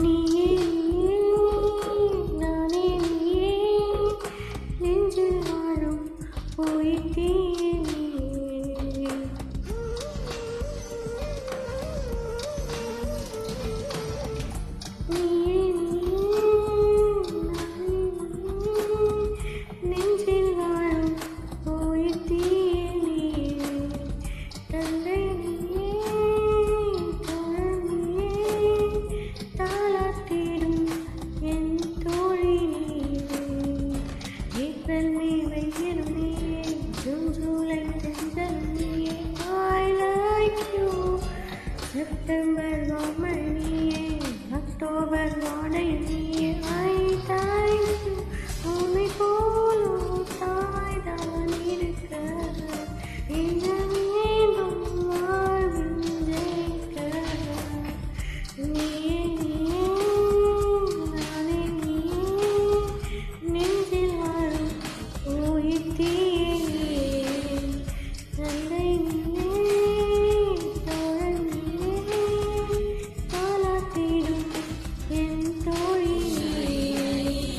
நீயே நானே நீயே நெஞ்சில் வாழும் போயிட்டே நீயே நெஞ்சில் வாழும் போயிட்டே நீயே தந்தை நீயே தோழமையே தாளாட்டிடும் என் தோழி நீயே ஏப்ரல் மே வெயிலும் நீயே ஜூன் ஜூலை தென்றல் நீயே I like you செப்டம்பர் வாமல் நீயே அக்டோபர் வாடை நீயே I thank you உன்னை போலும் தாய்தான் இருக்க என்ன வேண்டும் வாழ்வில் ஜெயிக்க நீயே நீயே நானே நீயே நெஞ்சில் வாழும் போயிட்டே நீயே தந்தை நீயே தோழன் நீயே தாளாட்டிடும் என் தோழி நீயே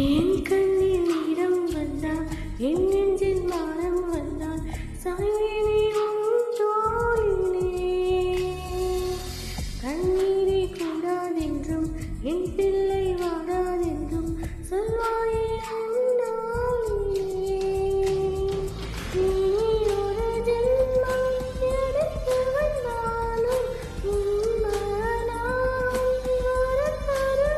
என் கண்ணில் ஈரம் வந்தால் என் நெஞ்சில் மாறம் வந்தால் சாய்வேனே உன் தோளிலே கண்ணீரே கூடாதென்றும் என் பிள்ளை வாடாதென்றும் சொல்வாயே உன்னாலே நீ ஒரு ஜென்மம் எடுத்து வந்தாலும் உன் மனம் ஒரு கருணை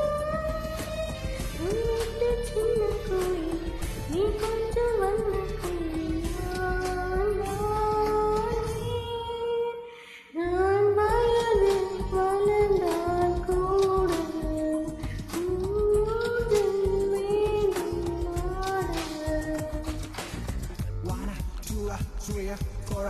உன்னிட்டு சின்ன கோயில் நீ கொஞ்சம் வந்த கோயில் நான் வயது வளர்ந்தால் கூட ஊஞ்சல் வேண்டும் ஆட One, two, three, four.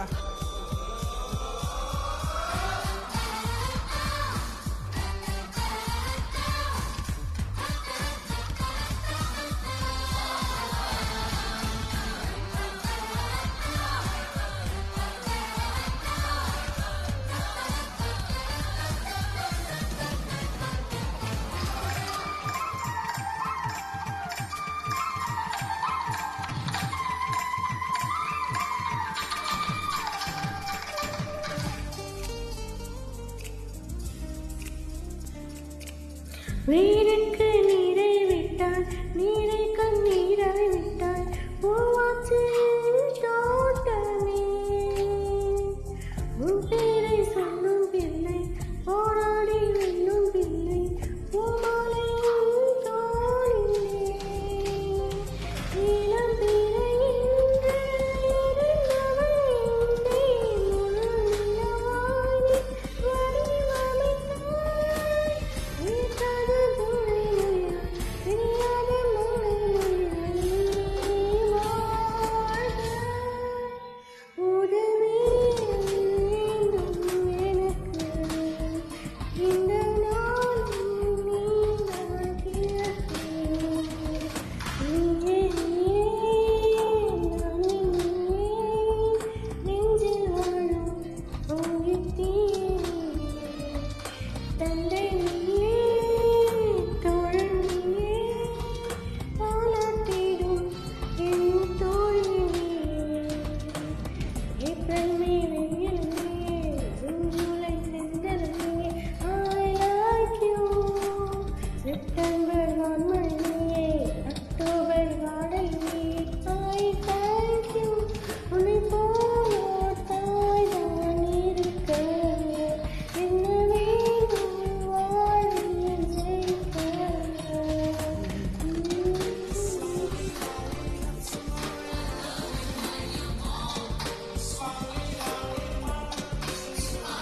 வேருக்கு